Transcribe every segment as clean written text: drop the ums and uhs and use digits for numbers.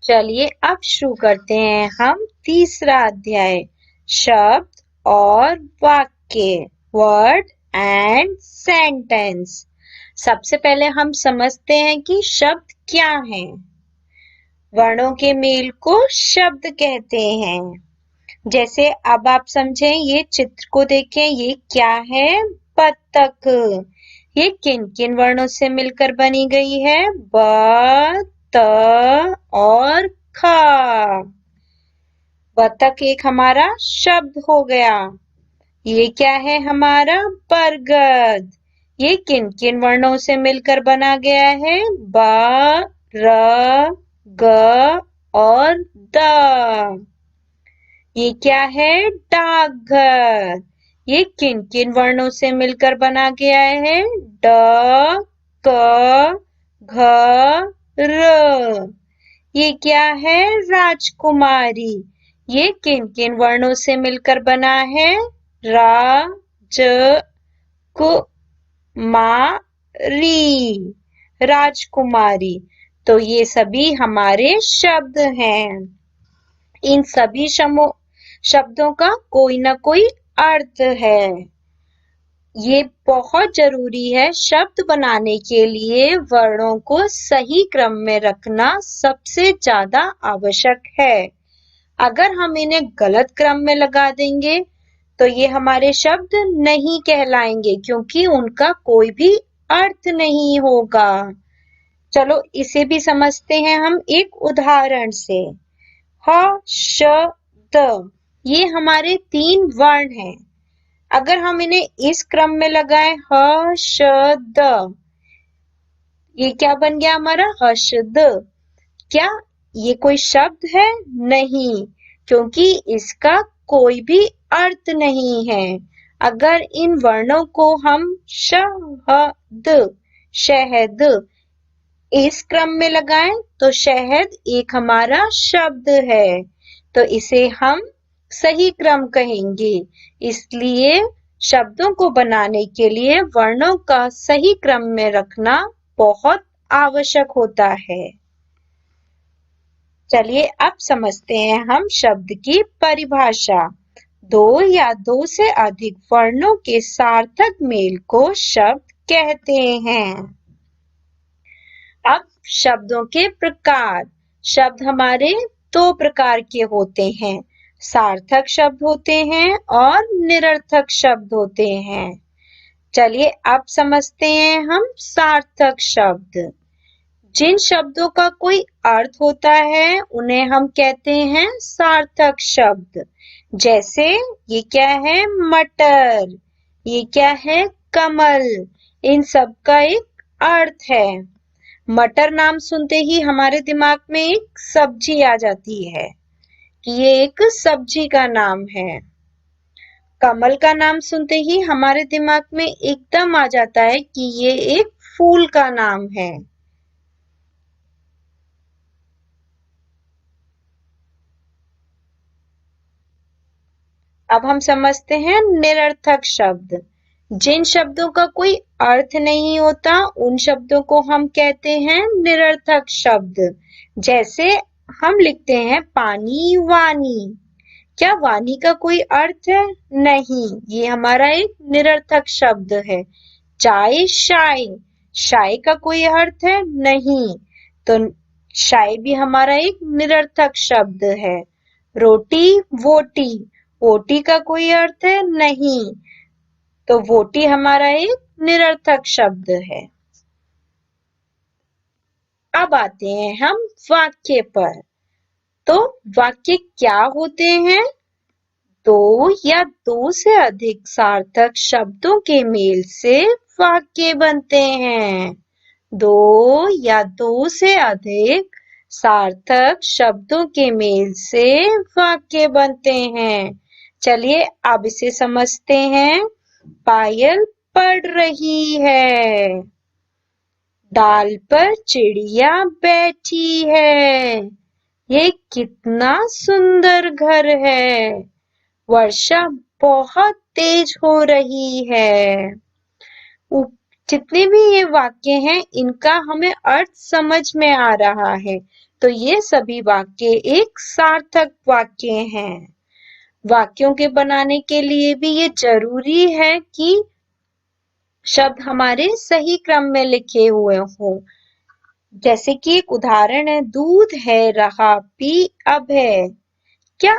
चलिए अब शुरू करते हैं हम तीसरा अध्याय शब्द और वाक्य वर्ड एंड सेंटेंस। सबसे पहले हम समझते हैं कि शब्द क्या है। वर्णों के मेल को शब्द कहते हैं। जैसे अब आप समझें, ये चित्र को देखें, ये क्या है? बत्तख। ये किन किन वर्णों से मिलकर बनी गई है? ब, त और ख। बत्तख एक हमारा शब्द हो गया। ये क्या है? हमारा बरगद। ये किन किन वर्णों से मिलकर बना गया है? ब, र, ग और द। ये क्या है? डाकघर। ये किन किन वर्णों से मिलकर बना गया है? ड, क, घ, र। ये क्या है? राजकुमारी। ये किन किन वर्णों से मिलकर बना है? रा, ज, कु, मा, री। राजकुमारी। तो ये सभी हमारे शब्द हैं। इन सभी शब्दों का कोई ना कोई अर्थ है। ये बहुत जरूरी है। शब्द बनाने के लिए वर्णों को सही क्रम में रखना सबसे ज्यादा आवश्यक है। अगर हम इन्हें गलत क्रम में लगा देंगे तो ये हमारे शब्द नहीं कहलाएंगे, क्योंकि उनका कोई भी अर्थ नहीं होगा। चलो इसे भी समझते हैं हम एक उदाहरण से। ह, श, द। ये हमारे 3 वर्ण हैं। अगर हम इन्हें इस क्रम में लगाएं, ह, श, द, ये क्या बन गया हमारा? हर्षद। क्या ये कोई शब्द है? नहीं, क्योंकि इसका कोई भी अर्थ नहीं है। अगर इन वर्णों को हम शहद, शहद इस क्रम में लगाएं तो शहद एक हमारा शब्द है, तो इसे हम सही क्रम कहेंगे। इसलिए शब्दों को बनाने के लिए वर्णों का सही क्रम में रखना बहुत आवश्यक होता है। चलिए अब समझते हैं हम शब्द की परिभाषा। 2 या 2 से अधिक वर्णों के सार्थक मेल को शब्द कहते हैं। अब शब्दों के प्रकार। शब्द हमारे 2 प्रकार के होते हैं। सार्थक शब्द होते हैं और निरर्थक शब्द होते हैं। चलिए अब समझते हैं हम सार्थक शब्द। जिन शब्दों का कोई अर्थ होता है उन्हें हम कहते हैं सार्थक शब्द। जैसे ये क्या है? मटर। ये क्या है? कमल। इन सब का एक अर्थ है। मटर नाम सुनते ही हमारे दिमाग में एक सब्जी आ जाती है कि ये एक सब्जी का नाम है। कमल का नाम सुनते ही हमारे दिमाग में एकदम आ जाता है कि ये एक फूल का नाम है। अब हम समझते हैं निरर्थक शब्द। जिन शब्दों का कोई अर्थ नहीं होता उन शब्दों को हम कहते हैं निरर्थक शब्द। जैसे हम लिखते हैं पानी वानी। क्या वानी का कोई अर्थ है? नहीं, ये हमारा एक निरर्थक शब्द है। चाय शाय। शाय का कोई अर्थ है? नहीं, तो शाय भी हमारा एक निरर्थक शब्द है। रोटी वोटी। वोटी का कोई अर्थ है? नहीं, तो वोटी हमारा एक निरर्थक शब्द है। अब आते हैं हम वाक्य पर। तो वाक्य क्या होते हैं? 2 या 2 से अधिक सार्थक शब्दों के मेल से वाक्य बनते हैं। 2 या 2 से अधिक सार्थक शब्दों के मेल से वाक्य बनते हैं। चलिए अब इसे समझते हैं। पायल पढ़ रही है। डाल पर चिड़िया बैठी है। ये कितना सुंदर घर है। वर्षा बहुत तेज हो रही है। जितने भी ये वाक्य हैं इनका हमें अर्थ समझ में आ रहा है, तो ये सभी वाक्य एक सार्थक वाक्य हैं। वाक्यों के बनाने के लिए भी ये जरूरी है कि शब्द हमारे सही क्रम में लिखे हुए हों। जैसे कि एक उदाहरण है, दूध है रहा पी अब है। क्या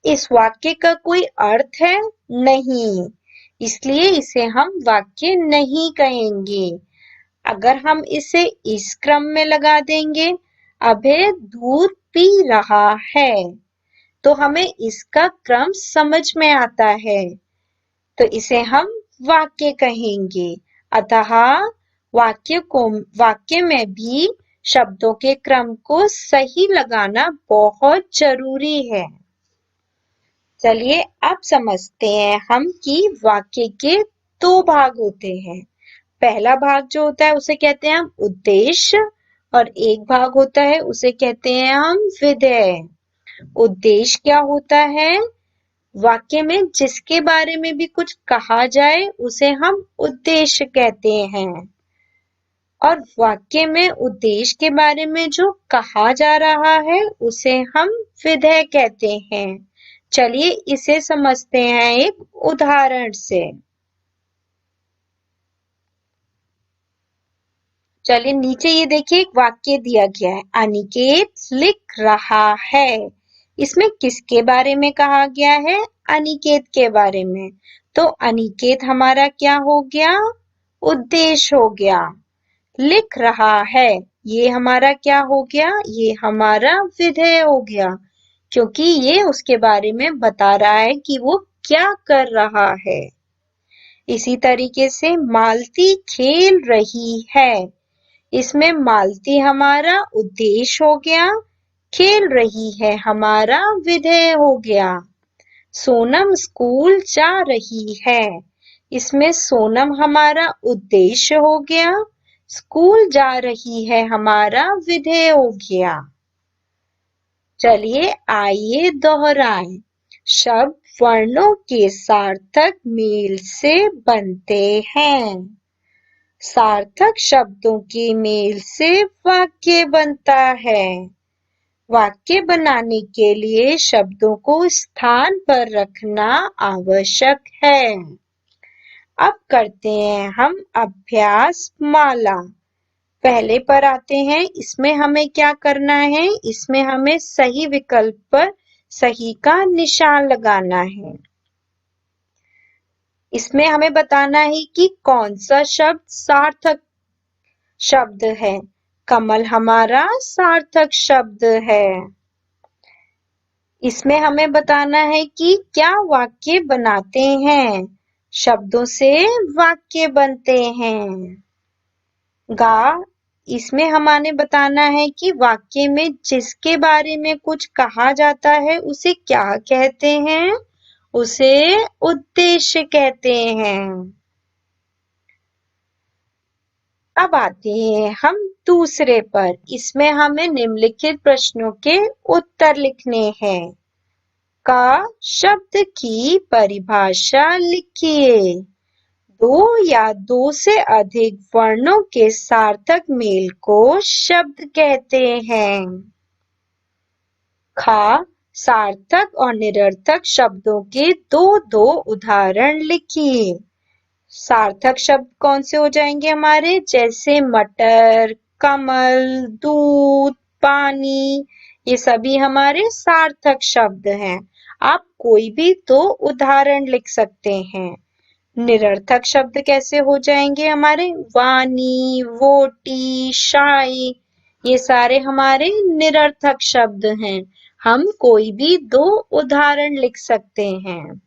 इस वाक्य का कोई अर्थ है? नहीं, इसलिए इसे हम वाक्य नहीं कहेंगे। अगर हम इसे इस क्रम में लगा देंगे, अभय दूध पी रहा है, तो हमें इसका क्रम समझ में आता है, तो इसे हम वाक्य कहेंगे। अतः वाक्य में भी शब्दों के क्रम को सही लगाना बहुत जरूरी है। चलिए अब समझते हैं हम कि वाक्य के दो भाग होते हैं। पहला भाग जो होता है उसे कहते हैं हम उद्देश्य, और एक भाग होता है उसे कहते हैं हम विधेय। उद्देश्य क्या होता है? वाक्य में जिसके बारे में भी कुछ कहा जाए उसे हम उद्देश्य कहते हैं, और वाक्य में उद्देश्य के बारे में जो कहा जा रहा है उसे हम विधेय कहते हैं। चलिए इसे समझते हैं एक उदाहरण से। चलिए नीचे ये देखिए एक वाक्य दिया गया है, अनिकेत लिख रहा है। इसमें किसके बारे में कहा गया है? अनिकेत के बारे में। तो अनिकेत हमारा क्या हो गया? उद्देश्य हो गया। लिख रहा है, ये हमारा क्या हो गया? ये हमारा विधेय हो गया, क्योंकि ये उसके बारे में बता रहा है कि वो क्या कर रहा है। इसी तरीके से मालती खेल रही है, इसमें मालती हमारा उद्देश्य हो गया, खेल रही है हमारा विधेय हो गया। सोनम स्कूल जा रही है, इसमें सोनम हमारा उद्देश्य हो गया, स्कूल जा रही है हमारा विधेय हो गया। चलिए आइए दोहराएं। शब्द वर्णों के सार्थक मेल से बनते हैं। सार्थक शब्दों के मेल से वाक्य बनता है। वाक्य बनाने के लिए शब्दों को स्थान पर रखना आवश्यक है। अब करते हैं हम अभ्यास माला। पहले पर आते हैं, इसमें हमें क्या करना है? इसमें हमें सही विकल्प पर सही का निशान लगाना है। इसमें हमें बताना है कि कौन सा शब्द सार्थक शब्द है। कमल हमारा सार्थक शब्द है। इसमें हमें बताना है कि क्या वाक्य बनाते हैं। शब्दों से वाक्य बनते हैं। इसमें हमें बताना है कि वाक्य में जिसके बारे में कुछ कहा जाता है उसे क्या कहते हैं? उसे उद्देश्य कहते हैं। अब आते हैं हम दूसरे पर। इसमें हमें निम्नलिखित प्रश्नों के उत्तर लिखने हैं। का शब्द की परिभाषा लिखिए। दो या दो से अधिक वर्णों के सार्थक मेल को शब्द कहते हैं। सार्थक और निरर्थक शब्दों के दो उदाहरण लिखिए। सार्थक शब्द कौन से हो जाएंगे हमारे? जैसे मटर, कमल, दूध, पानी, ये सभी हमारे सार्थक शब्द हैं। आप कोई भी दो उदाहरण लिख सकते हैं। निरर्थक शब्द कैसे हो जाएंगे हमारे? वानी, वोटी, शाई, ये सारे हमारे निरर्थक शब्द हैं। हम कोई भी दो उदाहरण लिख सकते हैं।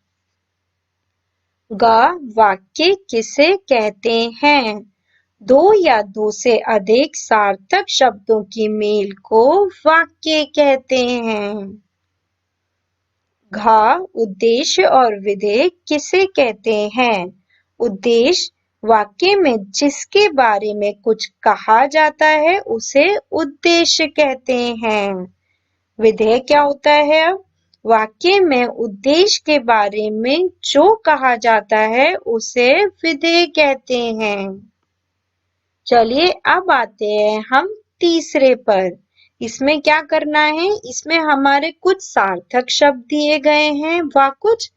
वाक्य किसे कहते हैं? दो या दो से अधिक सार्थक शब्दों की मेल को वाक्य कहते हैं। उद्देश्य और विधेय किसे कहते हैं? उद्देश्य वाक्य में जिसके बारे में कुछ कहा जाता है उसे उद्देश्य कहते हैं। विधेय क्या होता है? अब वाक्य में उद्देश्य के बारे में जो कहा जाता है उसे विधेय कहते हैं। चलिए अब आते हैं हम तीसरे पर। इसमें क्या करना है, इसमें हमारे कुछ सार्थक शब्द दिए गए हैं व कुछ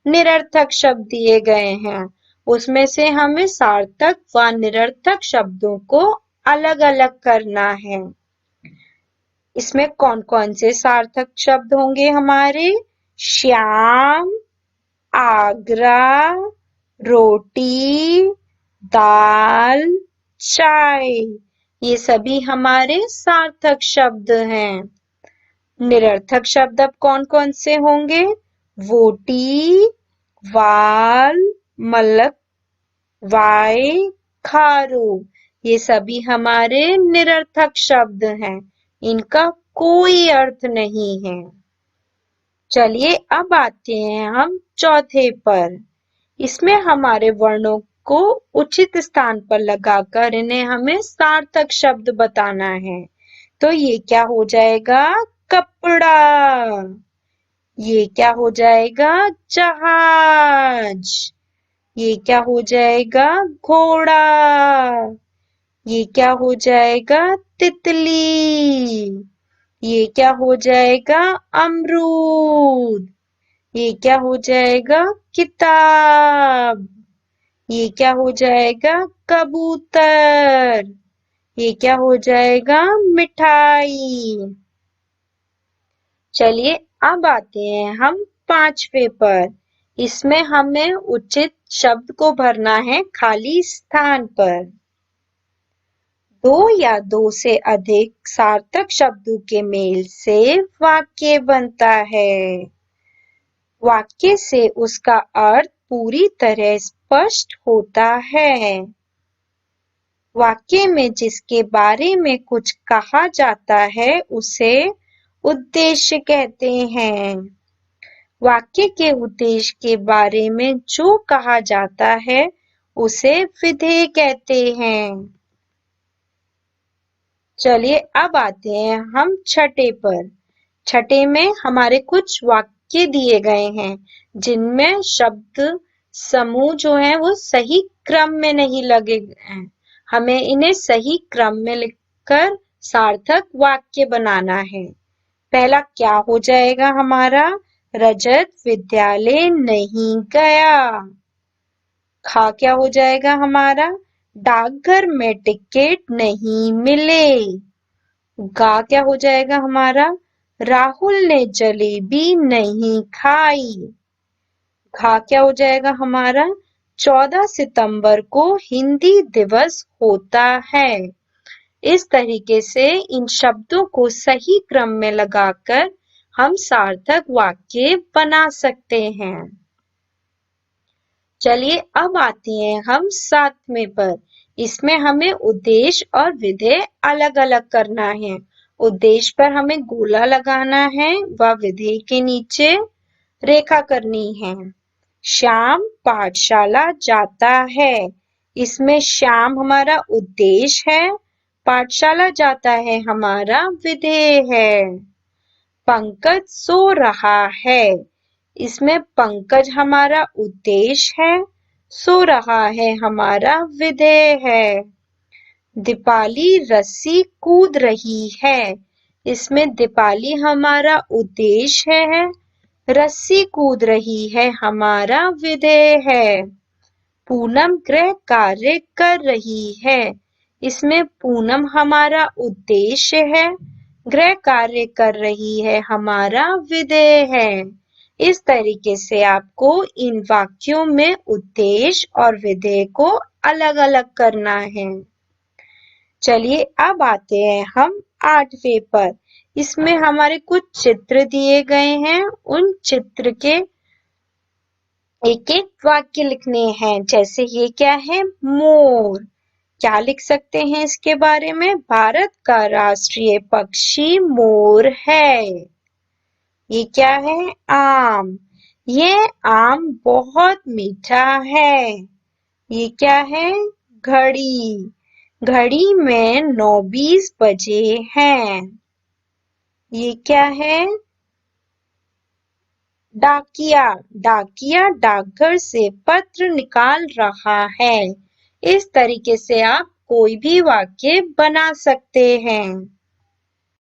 निरर्थक शब्द दिए गए हैं। उसमें से हमें सार्थक व निरर्थक शब्दों को अलग अलग करना है। इसमें कौन कौन से सार्थक शब्द होंगे हमारे? श्याम, आगरा, रोटी, दाल, चाय, ये सभी हमारे सार्थक शब्द हैं। निरर्थक शब्द अब कौन कौन से होंगे? वोटी, वाल, मलक, वाई, खारू, ये सभी हमारे निरर्थक शब्द हैं। इनका कोई अर्थ नहीं है। चलिए अब आते हैं हम चौथे पर। इसमें हमारे वर्णों को उचित स्थान पर लगाकर इन्हें हमें सार्थक शब्द बताना है। तो ये क्या हो जाएगा? कपड़ा। ये क्या हो जाएगा? जहाज। ये क्या हो जाएगा? घोड़ा। ये क्या हो जाएगा? तितली। ये क्या हो जाएगा? अमरूद। ये क्या हो जाएगा? किताब। ये क्या हो जाएगा? कबूतर। ये क्या हो जाएगा? मिठाई। चलिए अब आते हैं हम पांचवे पर। इसमें हमें उचित शब्द को भरना है खाली स्थान पर। दो या दो से अधिक सार्थक शब्दों के मेल से वाक्य बनता है। वाक्य से उसका अर्थ पूरी तरह स्पष्ट होता है। वाक्य में जिसके बारे में कुछ कहा जाता है उसे उद्देश्य कहते हैं। वाक्य के उद्देश्य के बारे में जो कहा जाता है उसे विधेय कहते हैं। चलिए अब आते हैं हम छठे पर। छठे में हमारे कुछ वाक्य दिए गए हैं जिनमें शब्द समूह जो है वो सही क्रम में नहीं लगे हैं। हमें इन्हें सही क्रम में लिखकर सार्थक वाक्य बनाना है। पहला क्या हो जाएगा हमारा? रजत विद्यालय नहीं गया। खा क्या हो जाएगा हमारा? डाकघर में टिकट नहीं मिले। गा क्या हो जाएगा हमारा? राहुल ने जलेबी नहीं खाई। घा क्या हो जाएगा हमारा? 14 सितंबर को हिंदी दिवस होता है। इस तरीके से इन शब्दों को सही क्रम में लगाकर हम सार्थक वाक्य बना सकते हैं। चलिए अब आते हैं हम सातवें पर। इसमें हमें उद्देश्य और विधेय अलग अलग करना है। उद्देश्य पर हमें गोला लगाना है व विधेय के नीचे रेखा करनी है। श्याम पाठशाला जाता है। इसमें श्याम हमारा उद्देश्य है, पाठशाला जाता है हमारा विधेय है। पंकज सो रहा है। इसमें पंकज हमारा उद्देश्य है, सो रहा है हमारा विधेय है। दीपाली रस्सी कूद रही है। इसमें दीपाली हमारा उद्देश्य है, रस्सी कूद रही है हमारा विधेय है। पूनम गृह कार्य कर रही है। इसमें पूनम हमारा उद्देश्य है, गृह कार्य कर रही है हमारा विधेय है। इस तरीके से आपको इन वाक्यों में उद्देश्य और विधेय को अलग अलग करना है। चलिए अब आते हैं हम आठवें पर। इसमें हमारे कुछ चित्र दिए गए हैं। उन चित्र के एक एक वाक्य लिखने हैं। जैसे ये क्या है? मोर। क्या लिख सकते हैं इसके बारे में? भारत का राष्ट्रीय पक्षी मोर है। ये क्या है? आम। ये आम बहुत मीठा है। ये क्या है? घड़ी। घड़ी में 9:20 बजे हैं। ये क्या है? डाकिया। डाकिया डाकघर से पत्र निकाल रहा है। इस तरीके से आप कोई भी वाक्य बना सकते हैं।